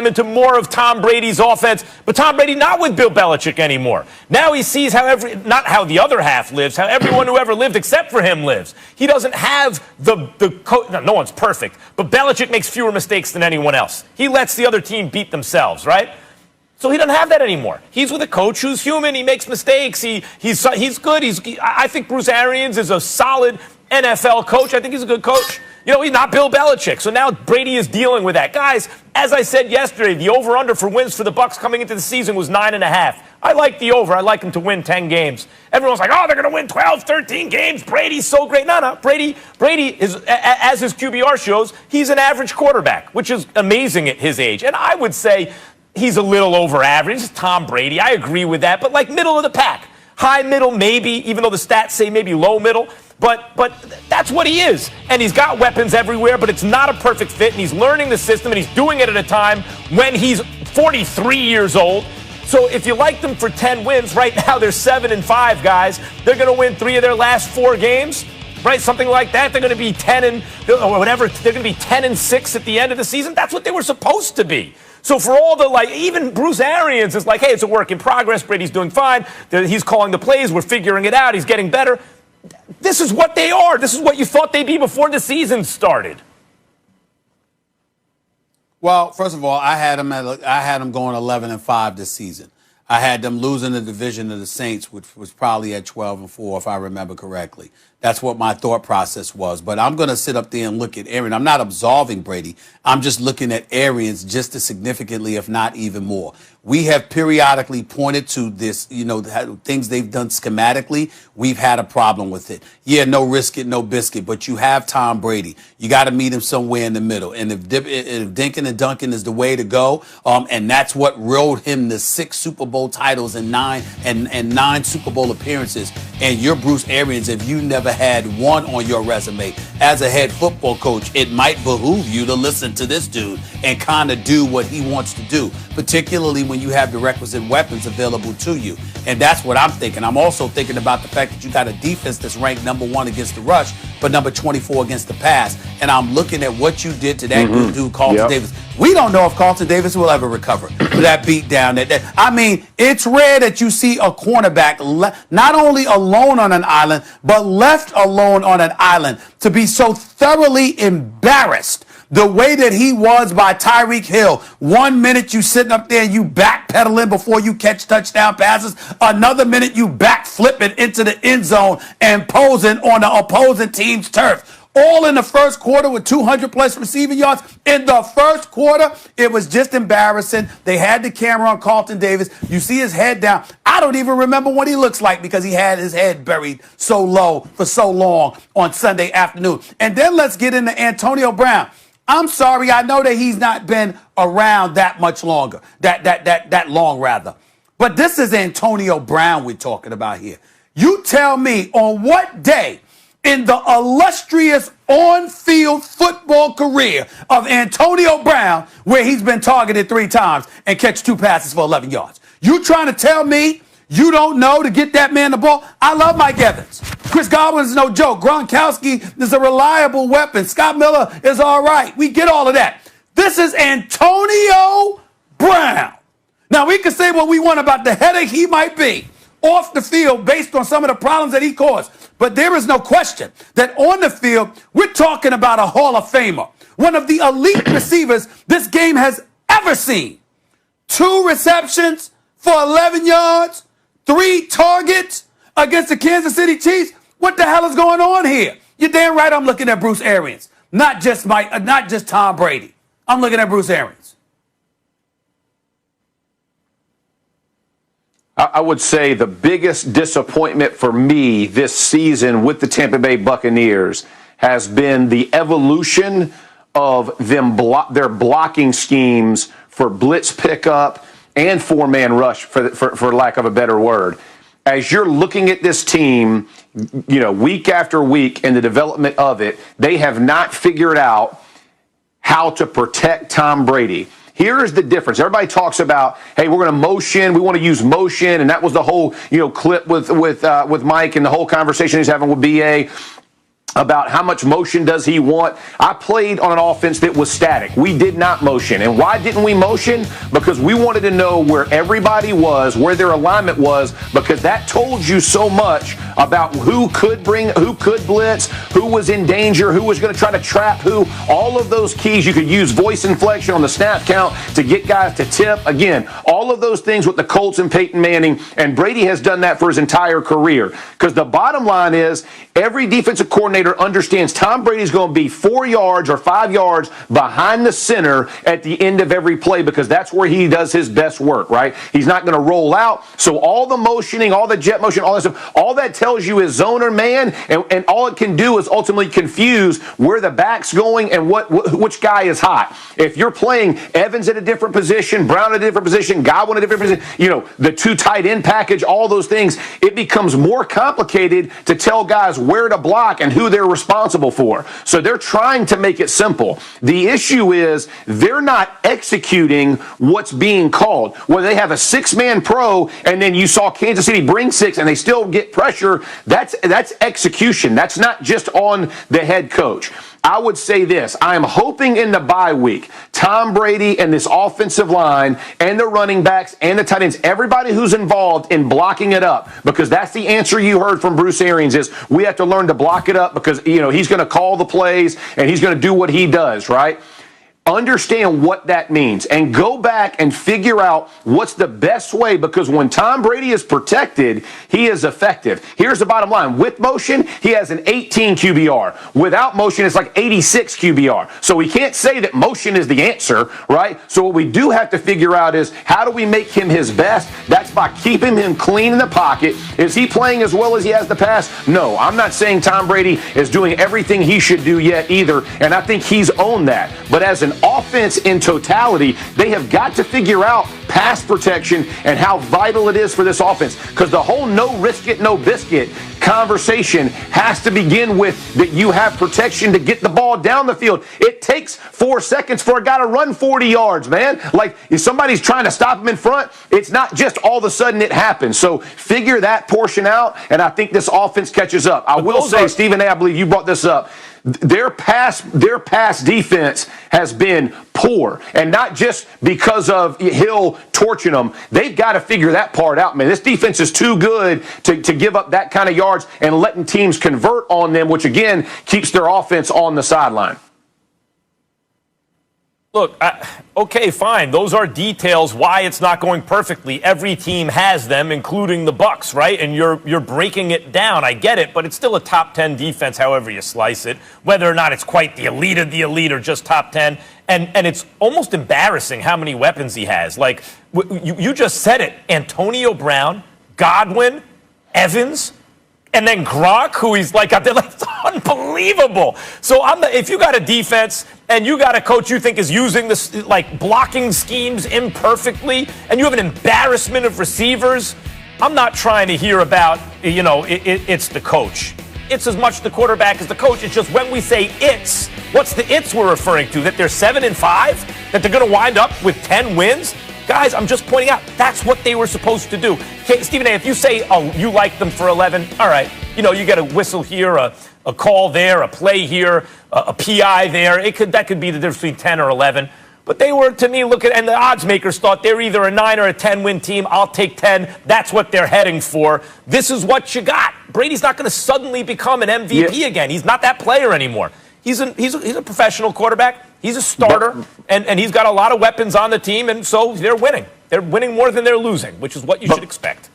into more of Tom Brady's offense, but Tom Brady not with Bill Belichick anymore. Now he sees not how the other half lives, how everyone who ever lived except for him lives. He doesn't have no one's perfect, but Belichick makes fewer mistakes than anyone else. He lets the other team beat themselves, right? So he doesn't have that anymore. He's with a coach who's human. He makes mistakes. He's good. I think Bruce Arians is a solid NFL coach. I think he's a good coach. You know, he's not Bill Belichick. So now Brady is dealing with that. Guys, as I said yesterday, the over-under for wins for the Bucs coming into the season was 9.5. I like the over. I like them to win 10 games. Everyone's like, oh, they're going to win 12, 13 games. Brady's so great. No. Brady is, as his QBR shows, he's an average quarterback, which is amazing at his age. And I would say he's a little over average. It's Tom Brady. I agree with that. But like middle of the pack. High middle, maybe, even though the stats say maybe low middle. But that's what he is. And he's got weapons everywhere, but it's not a perfect fit. And he's learning the system, and he's doing it at a time when he's 43 years old. So if you like them for 10 wins, right now they're 7-5, guys. They're going to win 3 of their last 4 games, right? Something like that. They're going to be 10 or whatever. They're going to be 10-6 at the end of the season. That's what they were supposed to be. So for all the, even Bruce Arians is like, hey, it's a work in progress. Brady's doing fine. He's calling the plays. We're figuring it out. He's getting better. This is what they are. This is what you thought they'd be before the season started. Well, first of all, I had them going 11-5 this season. I had them losing the division to the Saints, which was probably at 12-4, if I remember correctly. That's what my thought process was. But I'm going to sit up there and look at Arians. I'm not absolving Brady. I'm just looking at Arians just as significantly, if not even more. We have periodically pointed to this, things they've done schematically. We've had a problem with it. Yeah, no risk it, no biscuit. But you have Tom Brady. You got to meet him somewhere in the middle. And if Dinkin and Duncan is the way to go, and that's what rode him to 6 Super Bowl titles and 9 Super Bowl appearances, and you're Bruce Arians, if you never had one on your resume as a head football coach, it might behoove you to listen to this dude and kind of do what he wants to do, particularly when you have the requisite weapons available to you. And that's what I'm thinking. I'm also thinking about the fact that you got a defense that's ranked number 1 against the rush, but number 24 against the pass. And I'm looking at what you did to that good dude, Carlton Davis. We don't know if Carlton Davis will ever recover for that beat down. I mean, it's rare that you see a cornerback not only alone on an island, but left alone on an island to be so thoroughly embarrassed the way that he was by Tyreek Hill. 1 minute you sitting up there and you backpedaling before you catch touchdown passes. Another minute you backflipping into the end zone and posing on the opposing team's turf. All in the first quarter with 200-plus receiving yards. In the first quarter, it was just embarrassing. They had the camera on Carlton Davis. You see his head down. I don't even remember what he looks like because he had his head buried so low for so long on Sunday afternoon. And then let's get into Antonio Brown. I'm sorry, I know that he's not been around that much longer, that long rather. But this is Antonio Brown we're talking about here. You tell me on what day in the illustrious on-field football career of Antonio Brown where he's been targeted 3 times and catch 2 passes for 11 yards. You trying to tell me you don't know to get that man the ball? I love Mike Evans. Chris Godwin's no joke. Gronkowski is a reliable weapon. Scott Miller is all right. We get all of that. This is Antonio Brown. Now, we can say what we want about the headache he might be off the field based on some of the problems that he caused. But there is no question that on the field, we're talking about a Hall of Famer, one of the elite receivers this game has ever seen. 2 receptions for 11 yards, 3 targets against the Kansas City Chiefs. What the hell is going on here? You're damn right I'm looking at Bruce Arians, not just Tom Brady. I'm looking at Bruce Arians. I would say the biggest disappointment for me this season with the Tampa Bay Buccaneers has been the evolution of their blocking schemes for blitz pickup and 4-man rush, for lack of a better word. As you're looking at this team, week after week in the development of it, they have not figured out how to protect Tom Brady. Here is the difference. Everybody talks about, hey, we're going to motion. We want to use motion, and that was the whole, clip with Mike and the whole conversation he's having with BA. about how much motion does he want. I played on an offense that was static. We did not motion. And why didn't we motion? Because we wanted to know where everybody was, where their alignment was, because that told you so much about who could blitz, who was in danger, who was going to try to trap who. All of those keys. You could use voice inflection on the snap count to get guys to tip. Again, all of those things with the Colts and Peyton Manning, and Brady has done that for his entire career. Because the bottom line is, every defensive coordinator understands Tom Brady's going to be 4 yards or 5 yards behind the center at the end of every play, because that's where he does his best work, right? He's not going to roll out. So all the motioning, all the jet motion, all that stuff, all that tells you is zone or man, and all it can do is ultimately confuse where the back's going and which guy is hot. If you're playing Evans at a different position, Brown at a different position, Godwin at a different position, the 2 tight end package, all those things, it becomes more complicated to tell guys where to block and who they're responsible for. So they're trying to make it simple. The issue is they're not executing what's being called. Whether they have a 6-man pro and then you saw Kansas City bring 6 and they still get pressure, that's execution. That's not just on the head coach. I would say this. I am hoping in the bye week, Tom Brady and this offensive line and the running backs and the tight ends, everybody who's involved in blocking it up, because that's the answer you heard from Bruce Arians is we have to learn to block it up because, he's going to call the plays and he's going to do what he does, right? Understand what that means and go back and figure out what's the best way, because when Tom Brady is protected, he is effective. Here's the bottom line. With motion, he has an 18 QBR. Without motion, it's like 86 QBR. So we can't say that motion is the answer, right? So what we do have to figure out is how do we make him his best? That's by keeping him clean in the pocket. Is he playing as well as he has the past? No, I'm not saying Tom Brady is doing everything he should do yet either, and I think he's owned that. But as an offense in totality, they have got to figure out pass protection and how vital it is for this offense, because the whole no risk it, no biscuit conversation has to begin with that you have protection to get the ball down the field. It takes 4 seconds for a guy to run 40 yards, man. Like, if somebody's trying to stop him in front, it's not just all of a sudden it happens. So figure that portion out, and I think this offense catches up. I will say, Stephen A., I believe you brought this up. Their pass defense has been poor, and not just because of Hill torching them. They've got to figure that part out, man. This defense is too good to give up that kind of yards and letting teams convert on them, which again keeps their offense on the sideline. Look, okay, fine. Those are details why it's not going perfectly. Every team has them, including the Bucs, right? And you're breaking it down. I get it, but it's still a top 10 defense, however you slice it. Whether or not it's quite the elite of the elite or just top 10. And it's almost embarrassing how many weapons he has. Like, you just said it. Antonio Brown, Godwin, Evans, and then Gronk, who he's like out there, like, it's unbelievable. So if you got a defense and you got a coach you think is using this, like, blocking schemes imperfectly, and you have an embarrassment of receivers, I'm not trying to hear about, it's the coach. It's as much the quarterback as the coach. It's just when we say it's, what's the it's we're referring to? That they're 7-5? That they're going to wind up with 10 wins? Guys, I'm just pointing out, that's what they were supposed to do. Okay, Stephen A., if you say, you like them for 11, all right, you get a whistle here, a call there, a play here, a PI there. That could be the difference between 10 or 11. But they were, to me, and the odds makers thought they're either a 9 or a 10-win team. I'll take 10. That's what they're heading for. This is what you got. Brady's not going to suddenly become an MVP again. He's not that player anymore. He's a professional quarterback. He's a starter, and he's got a lot of weapons on the team, and so they're winning. They're winning more than they're losing, which is what you should expect.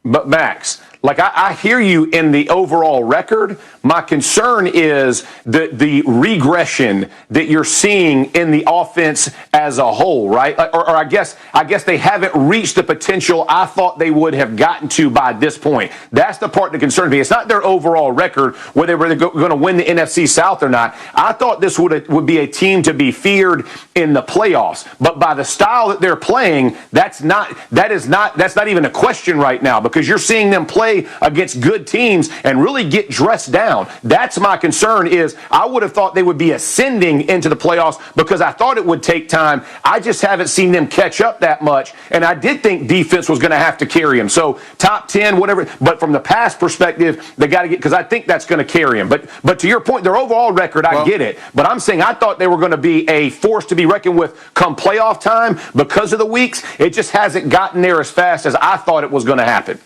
But, Max, like, I hear you in the overall record. My concern is the regression that you're seeing in the offense as a whole, right? Or I guess they haven't reached the potential I thought they would have gotten to by this point. That's the part that concerns me. It's not their overall record, whether they're going to win the NFC South or not. I thought this would be a team to be feared in the playoffs. But by the style that they're playing, that's not even a question right now, because you're seeing them play play against good teams and really get dressed down. That's my concern. Is I would have thought they would be ascending into the playoffs because I thought it would take time. I just haven't seen them catch up that much, and I did think defense was going to have to carry them. So top 10, whatever. But from the past perspective, they got to get, because I think that's going to carry them. But to your point, their overall record, I get it. But I'm saying I thought they were going to be a force to be reckoned with come playoff time because of the weeks. It just hasn't gotten there as fast as I thought it was going to happen.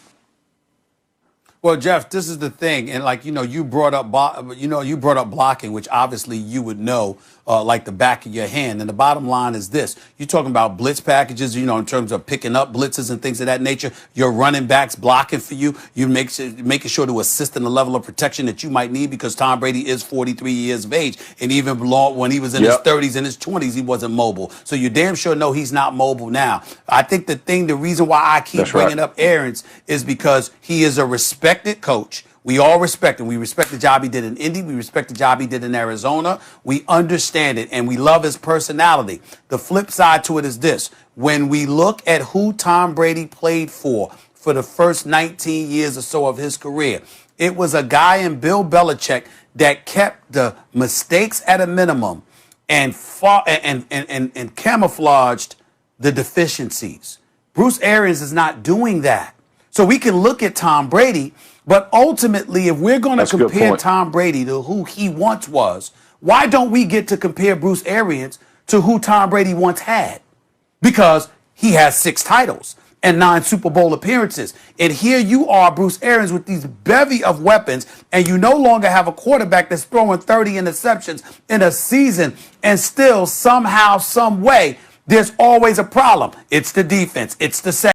Well, Jeff, this is the thing, and like you brought up blocking, which obviously you would know like the back of your hand. And the bottom line is this: you're talking about blitz packages, in terms of picking up blitzes and things of that nature. Your running backs blocking for you. You making sure to assist in the level of protection that you might need, because Tom Brady is 43 years of age, and even when he was in his 30s and his 20s, he wasn't mobile. So you damn sure know he's not mobile now. I think the reason why I keep bringing up Arians is because he is a respected coach. We all respect him. We respect the job he did in Indy. We respect the job he did in Arizona. We understand it, and we love his personality. The flip side to it is this: when we look at who Tom Brady played for the first 19 years or so of his career, it was a guy in Bill Belichick that kept the mistakes at a minimum and camouflaged the deficiencies. Bruce Arians is not doing that. So we can look at Tom Brady, but ultimately, if we're going to compare Tom Brady to who he once was, why don't we get to compare Bruce Arians to who Tom Brady once had? Because he has 6 titles and 9 Super Bowl appearances. And here you are, Bruce Arians, with these bevy of weapons, and you no longer have a quarterback that's throwing 30 interceptions in a season, and still somehow, some way, there's always a problem. It's the defense. It's the second.